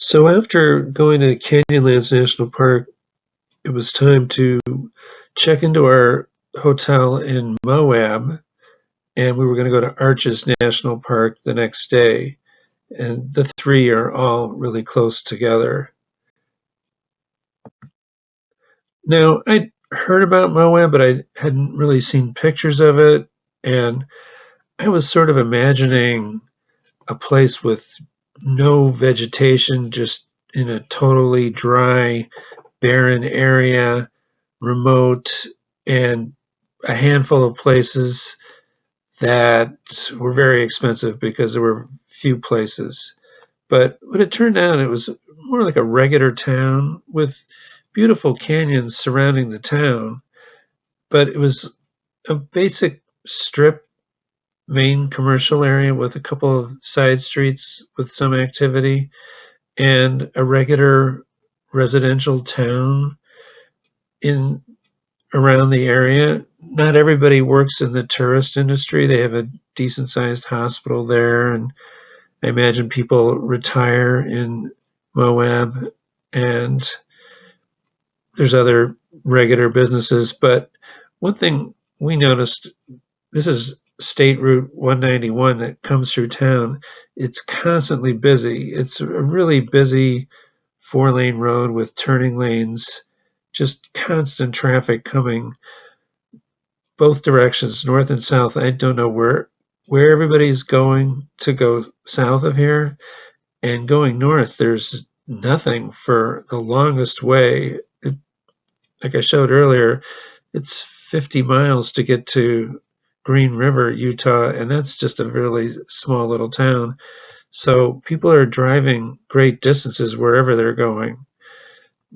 So after going to Canyonlands National Park, it was time to check into our hotel in Moab, and we were going to go to Arches National Park the next day. And the three are all really close together. Now, I'd heard about Moab, but I hadn't really seen pictures of it, and I was sort of imagining a place with no vegetation, just in a totally dry, barren area, remote, and a handful of places that were very expensive because there were few places. But when it turned out, it was more like a regular town with beautiful canyons surrounding the town. But it was a basic strip main commercial area with a couple of side streets with some activity and a regular residential town in around the area. Not everybody works in the tourist industry. They have a decent sized hospital there, and I imagine people retire in Moab, and there's other regular businesses. But one thing we noticed, this is State Route 191 that comes through town. It's constantly busy. It's a really busy 4-lane road with turning lanes, just constant traffic coming both directions, north and south. I don't know where everybody's going to go south of here, and going north, there's nothing for the longest way. Like I showed earlier, it's 50 miles to get to Green River, Utah, and that's just a really small little town. So people are driving great distances wherever they're going.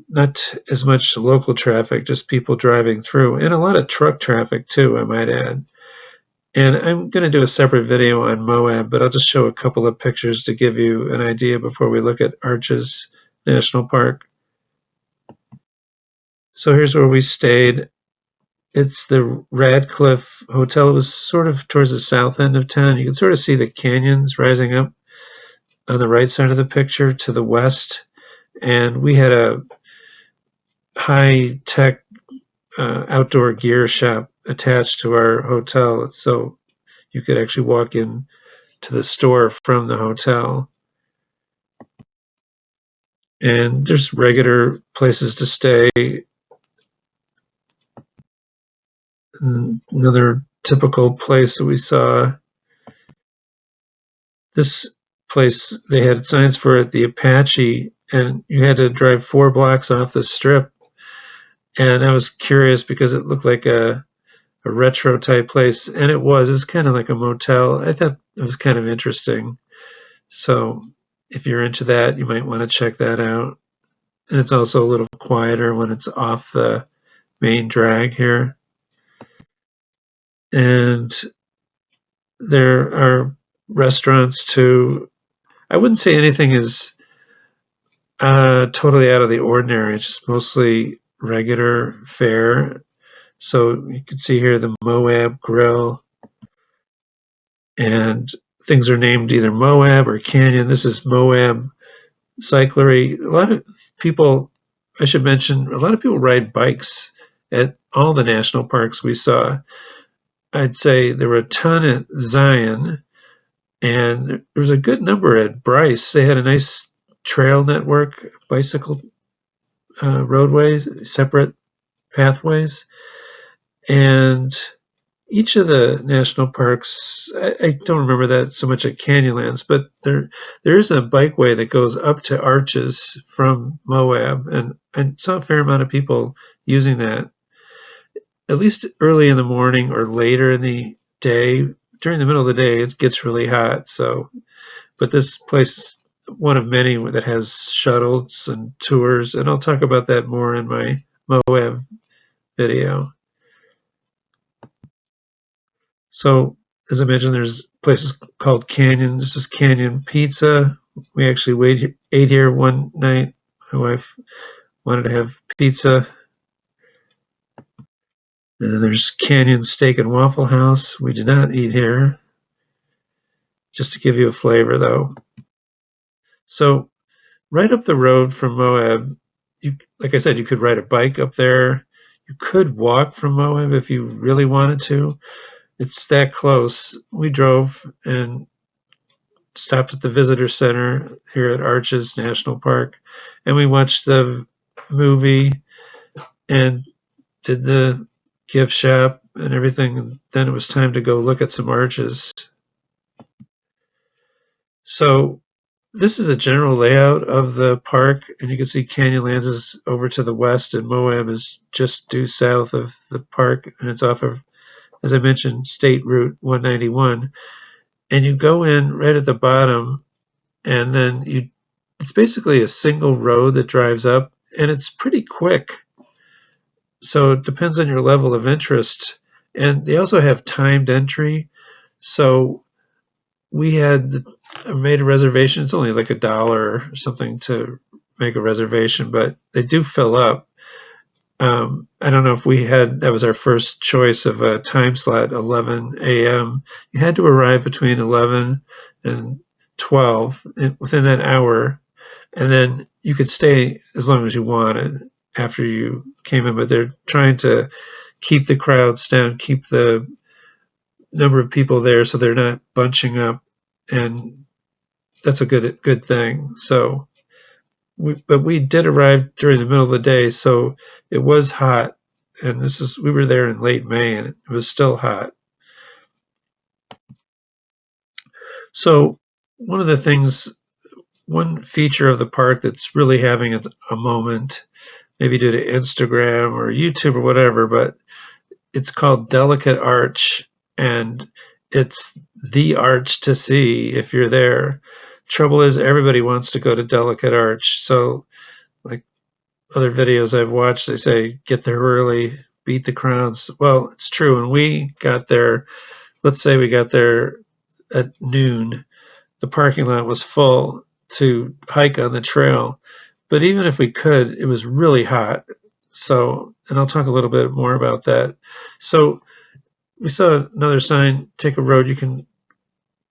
Not as much local traffic, just people driving through, and a lot of truck traffic too, I might add. And I'm going to do a separate video on Moab, but I'll just show a couple of pictures to give you an idea before we look at Arches National Park. So here's where we stayed. It's the Radcliffe Hotel. It was sort of towards the south end of town. You can sort of see the canyons rising up on the right side of the picture to the west. And we had a high-tech outdoor gear shop attached to our hotel, so you could actually walk in to the store from the hotel. And there's regular places to stay. Another typical place that we saw, this place, they had signs for it, the Apache, and you had to drive 4 blocks off the strip. And I was curious because it looked like a retro type place, and it was kind of like a motel. I thought it was kind of interesting. So if you're into that, you might want to check that out. And it's also a little quieter when it's off the main drag here. And there are restaurants too. I wouldn't say anything is totally out of the ordinary. It's just mostly regular fare. So you can see here the Moab Grill, and things are named either Moab or Canyon. This is Moab Cyclery. A lot of people, I should mention, a lot of people ride bikes at all the national parks we saw. I'd say there were a ton at Zion, and there was a good number at Bryce. They had a nice trail network, bicycle roadways, separate pathways. And each of the national parks, I don't remember that so much at Canyonlands, but there is a bikeway that goes up to Arches from Moab, and I saw a fair amount of people using that, at least early in the morning or later in the day. During the middle of the day, it gets really hot. So, but this place is one of many that has shuttles and tours, and I'll talk about that more in my Moab video. So, as I mentioned, there's places called Canyon. This is Canyon Pizza. We actually ate here one night. My wife wanted to have pizza. And then there's Canyon Steak and Waffle House. We did not eat here. Just to give you a flavor, though. So, Right up the road from Moab, like I said, you could ride a bike up there. You could walk from Moab if you really wanted to. It's that close. We drove and stopped at the visitor center here at Arches National Park, and we watched the movie and did the gift shop and everything. And then it was time to go look at some arches. So this is a general layout of the park, and you can see Canyonlands is over to the west, and Moab is just due south of the park, and it's off of, as I mentioned, State Route 191. And you go in right at the bottom, and then it's basically a single road that drives up, and it's pretty quick. So it depends on your level of interest. And they also have timed entry. So we had made a reservation. It's only like $1 or something to make a reservation, but they do fill up. I don't know if that was our first choice of a time slot, 11 a.m. You had to arrive between 11 and 12 within that hour, and then you could stay as long as you wanted after you came in, but they're trying to keep the crowds down, keep the number of people there so they're not bunching up, and that's a good thing. So but we did arrive during the middle of the day, so it was hot, and we were there in late May, and it was still hot. So one feature of the park that's really having a moment, maybe due to Instagram or YouTube or whatever, but it's called Delicate Arch, and it's the arch to see if you're there. Trouble is, everybody wants to go to Delicate Arch, so like other videos I've watched, they say get there early, beat the crowds. Well, it's true. When we got there, let's say we got there at noon, the parking lot was full to hike on the trail. But even if we could, it was really hot. So, and I'll talk a little bit more about that. So we saw another sign, take a road, you can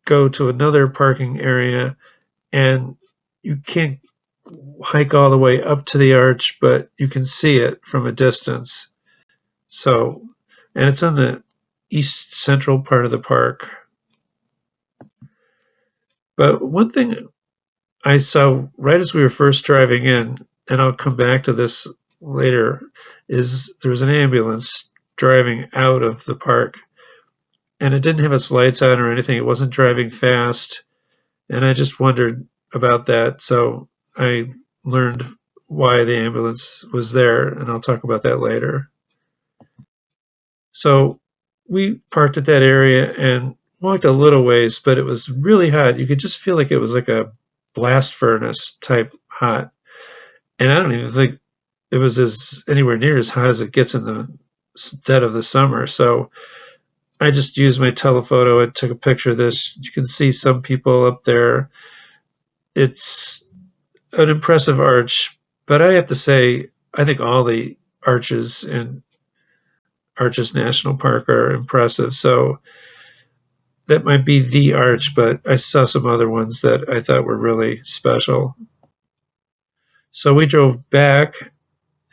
go to another parking area, and you can't hike all the way up to the arch, but you can see it from a distance. So, and it's on the east central part of the park. But one thing I saw right as we were first driving in, and I'll come back to this later, is there was an ambulance driving out of the park, and it didn't have its lights on or anything. It wasn't driving fast, and I just wondered about that. So I learned why the ambulance was there, and I'll talk about that later. So we parked at that area and walked a little ways, but it was really hot. You could just feel like it was like a blast furnace type hot. And I don't even think it was anywhere near as hot as it gets in the dead of the summer. So I just used my telephoto and took a picture of this. You can see some people up there. It's an impressive arch, but I have to say, I think all the arches in Arches National Park are impressive. So that might be the arch, but I saw some other ones that I thought were really special. So we drove back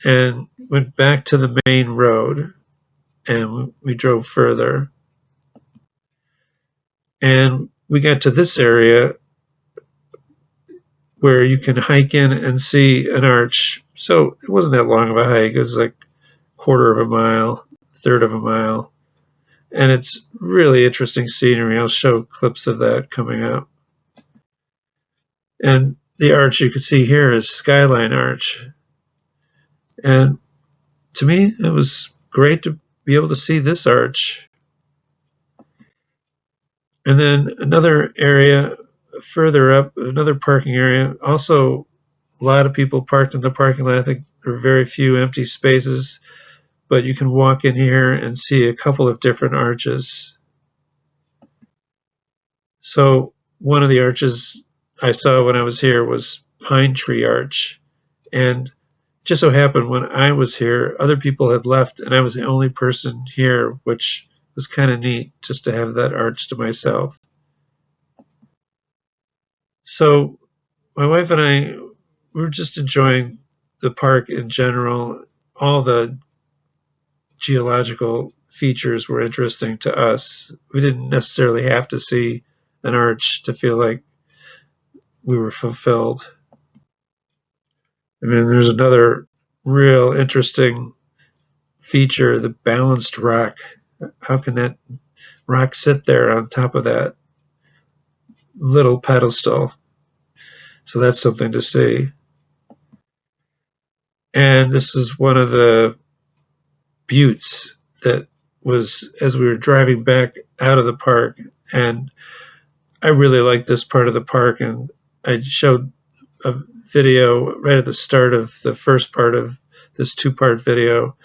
and went back to the main road, and we drove further. And we got to this area where you can hike in and see an arch. So it wasn't that long of a hike. It was like quarter of a mile, third of a mile. And it's really interesting scenery. I'll show clips of that coming up. And the arch you can see here is Skyline Arch. And to me, it was great to be able to see this arch. And then another area further up, another parking area. Also, a lot of people parked in the parking lot. I think there were very few empty spaces, but you can walk in here and see a couple of different arches. So one of the arches I saw when I was here was Pine Tree Arch. And just so happened when I was here, other people had left and I was the only person here, which was kind of neat just to have that arch to myself. So my wife and I we were just enjoying the park in general. All the geological features were interesting to us. We didn't necessarily have to see an arch to feel like we were fulfilled. I mean, there's another real interesting feature, the balanced rock. How can that rock sit there on top of that little pedestal? So that's something to see. And this is one of the buttes that was as we were driving back out of the park. And I really like this part of the park. And I showed a video right at the start of the first part of this two-part video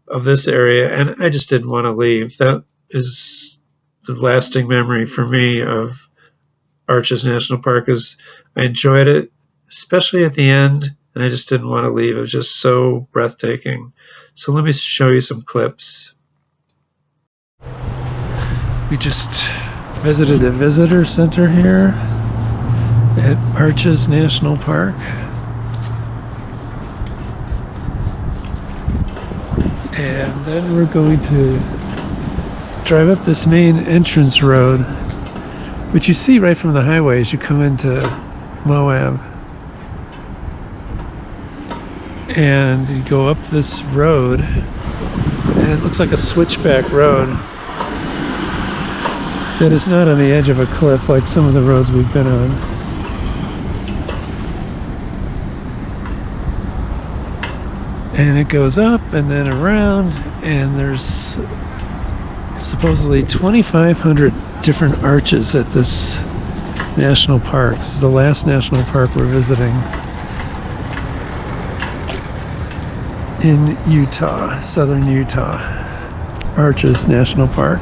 of this area. And I just didn't want to leave. That is the lasting memory for me of Arches National Park. Is I enjoyed it, especially at the end, and I just didn't want to leave. It was just so breathtaking. So let me show you some clips. We just visited a visitor center here at Arches National Park. And then we're going to drive up this main entrance road, which you see right from the highway as you come into Moab. And you go up this road, and it looks like a switchback road that is not on the edge of a cliff like some of the roads we've been on. And it goes up and then around, and there's supposedly 2,500 different arches at this national park. This is the last national park we're visiting in Utah, southern Utah. Arches National Park.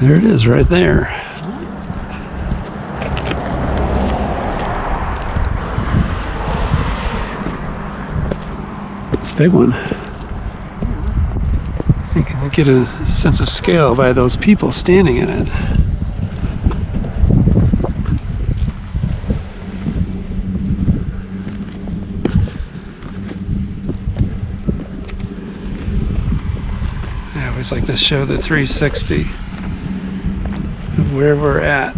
There it is, right there. It's a big one. You can get a sense of scale by those people standing in it. I always like to show the 360 of where we're at.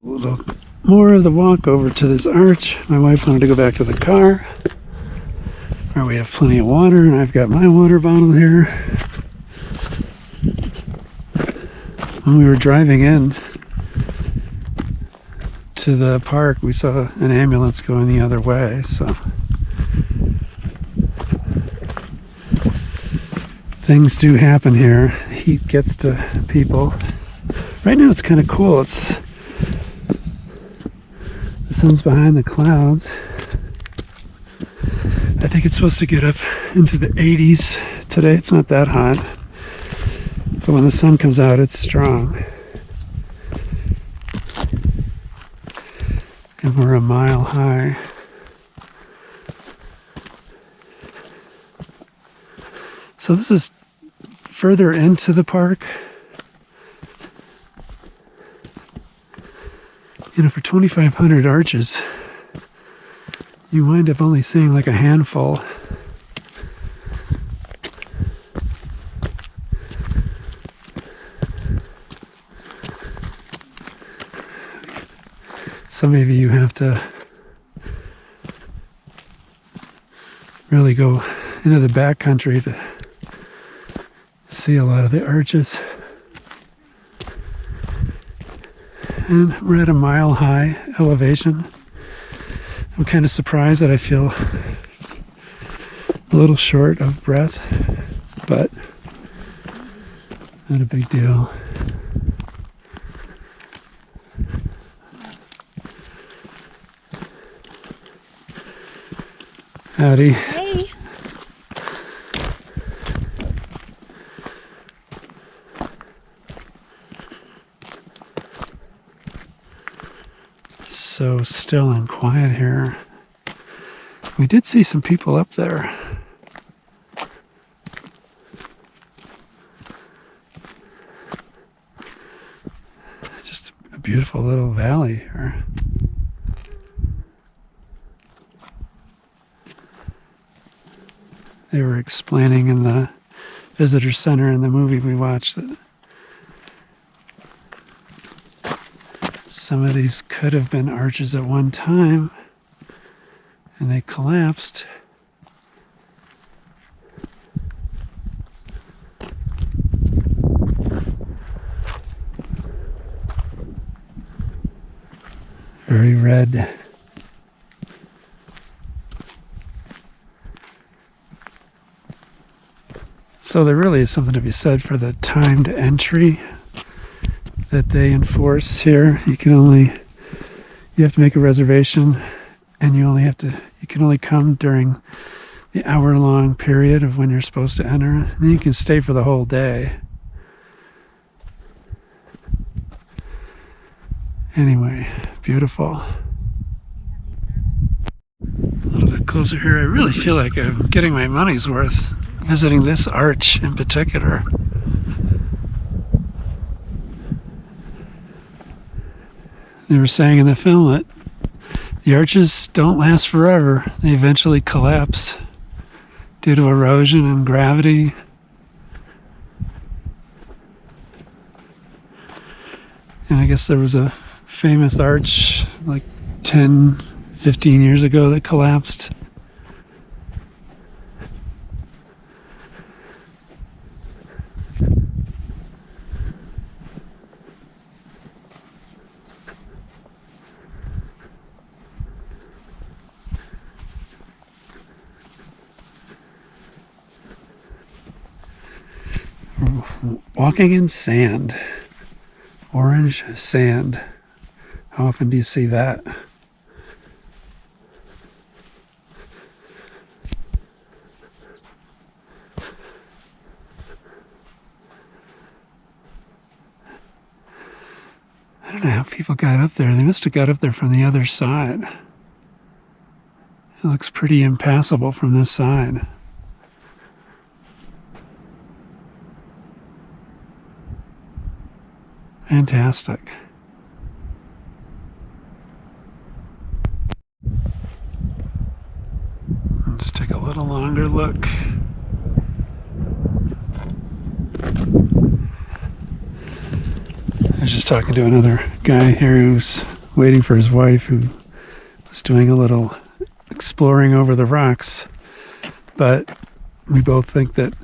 A little more of the walk over to this arch. My wife wanted to go back to the car, where we have plenty of water, and I've got my water bottle here. When we were driving in to the park, we saw an ambulance going the other way, so things do happen here. Heat gets to people. Right now it's kind of cool. The sun's behind the clouds. I think it's supposed to get up into the 80s today. It's not that hot, but when the sun comes out, it's strong. And we're a mile high. So this is further into the park. You know, for 2,500 arches, you wind up only seeing like a handful. So maybe you have to really go into the back country to see a lot of the arches. And we're at a mile high elevation. I'm kind of surprised that I feel a little short of breath, but not a big deal. Howdy. Hey. so still and quiet here. We did see some people up there. Just a beautiful little valley here. They were explaining in the visitor center in the movie we watched that some of these could have been arches at one time and they collapsed. Very red. So there really is something to be said for the timed entry that they enforce here. You have to make a reservation, and you can only come during the hour-long period of when you're supposed to enter, and then you can stay for the whole day. Anyway, beautiful. A little bit closer here. I really feel like I'm getting my money's worth visiting this arch in particular. They were saying in the film that the arches don't last forever. They eventually collapse due to erosion and gravity. And I guess there was a famous arch like 10, 15 years ago that collapsed. Walking in sand, orange sand. How often do you see that? I don't know how people got up there. They must have got up there from the other side. It looks pretty impassable from this side. Fantastic. I'll just take a little longer look. I was just talking to another guy here who's waiting for his wife, who was doing a little exploring over the rocks, but we both think that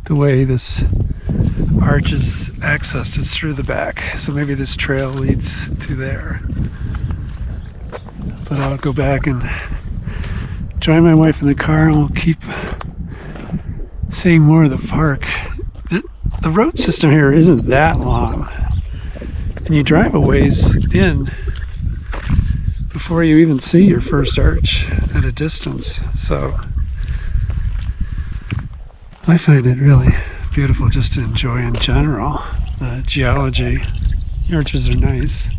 the way this arch is accessed is through the back, so maybe this trail leads to there. But I'll go back and join my wife in the car, and we'll keep seeing more of the park. The road system here isn't that long, and you drive a ways in before you even see your first arch at a distance. So I find it really beautiful just to enjoy in general. The geology, the arches are nice.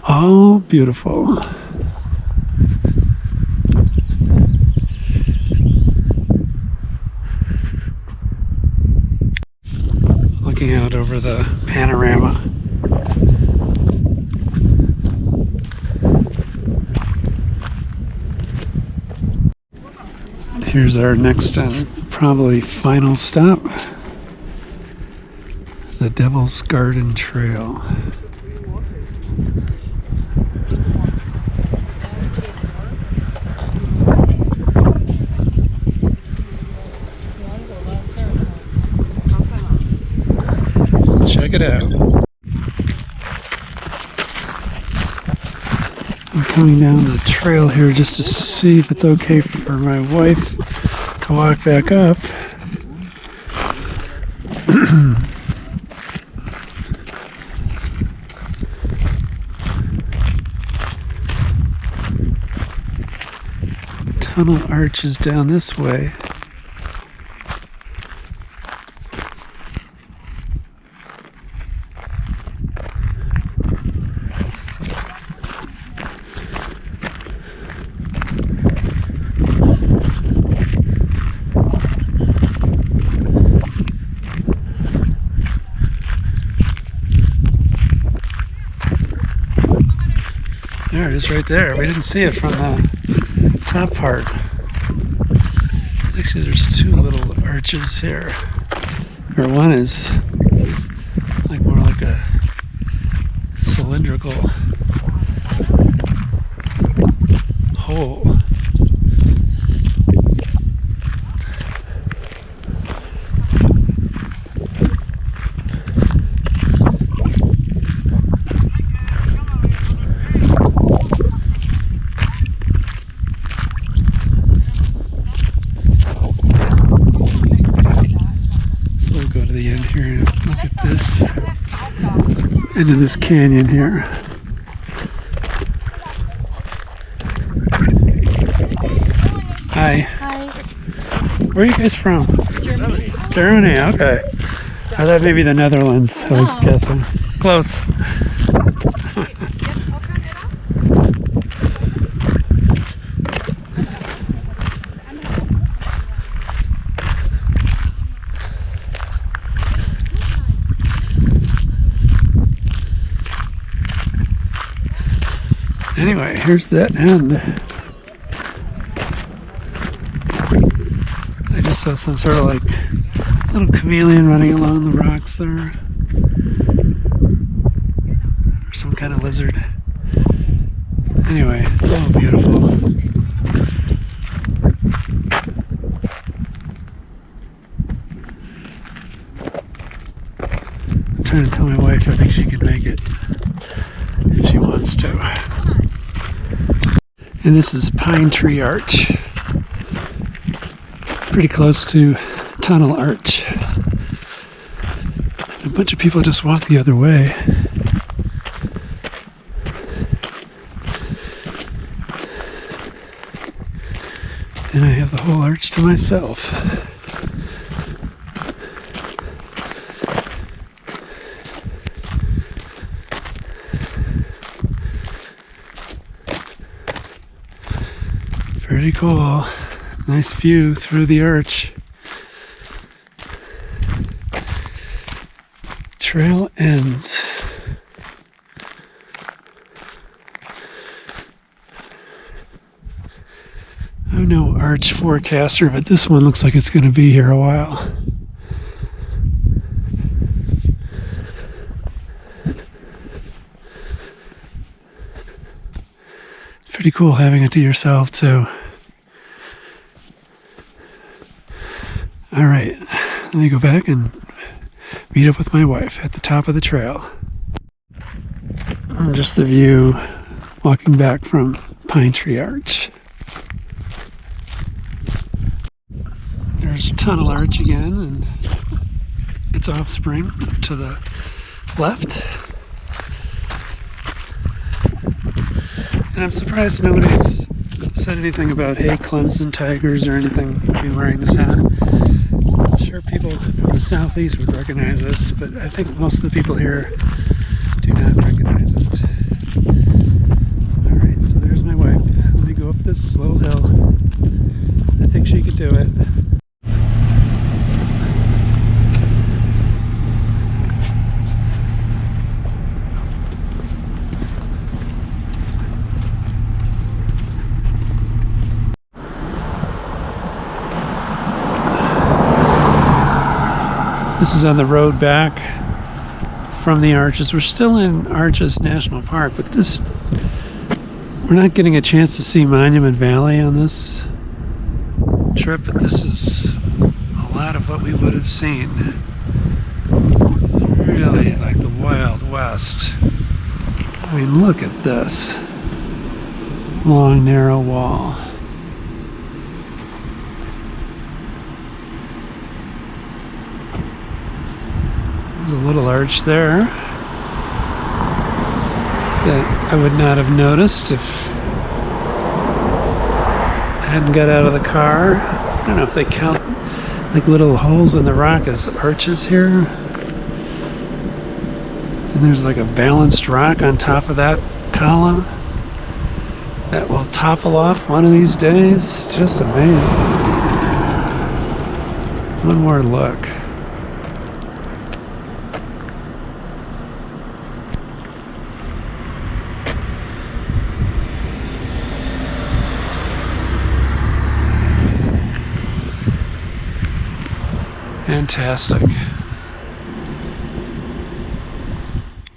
All beautiful. Looking out over the panorama. Here's our next and probably final stop, the Devil's Garden Trail. Check it out. coming down the trail here just to see if it's okay for my wife to walk back up. Tunnel arches down this way. There it is right there. We didn't see it from the top part. Actually, there's two little arches here. Or one is like more like a cylindrical hole. Into this canyon here. Hi. Hi. Where are you guys from? Germany. Germany, okay. I thought maybe the Netherlands, I was guessing. Close. Anyway, here's that end. I just saw some sort of like little chameleon running along the rocks there. Or some kind of lizard. Anyway, it's all beautiful. I'm trying to tell my wife I think she can make it if she wants to. And this is Pine Tree Arch. Pretty close to Tunnel Arch. A bunch of people just walk the other way. And I have the whole arch to myself. Pretty cool. Nice view through the arch. Trail ends. I'm no arch forecaster, but this one looks like it's going to be here a while. It's pretty cool having it to yourself too. All right, let me go back and meet up with my wife at the top of the trail. Just the view walking back from Pine Tree Arch. There's Tunnel Arch again and its offspring up to the left. And I'm surprised nobody's said anything about, hey, Clemson Tigers or anything, be wearing this hat. I'm sure people from the southeast would recognize this, but I think most of the people here do not recognize it. Alright, so there's my wife. Let me go up this little hill. I think she could do it. This is on the road back from the Arches. We're still in Arches National Park, but we're not getting a chance to see Monument Valley on this trip, but this is a lot of what we would have seen. Really like the Wild West. I mean, look at this. long, narrow wall. There's a little arch there that I would not have noticed if I hadn't got out of the car. I don't know if they count like little holes in the rock as arches here. And there's like a balanced rock on top of that column that will topple off one of these days. Just amazing. One more look. Fantastic.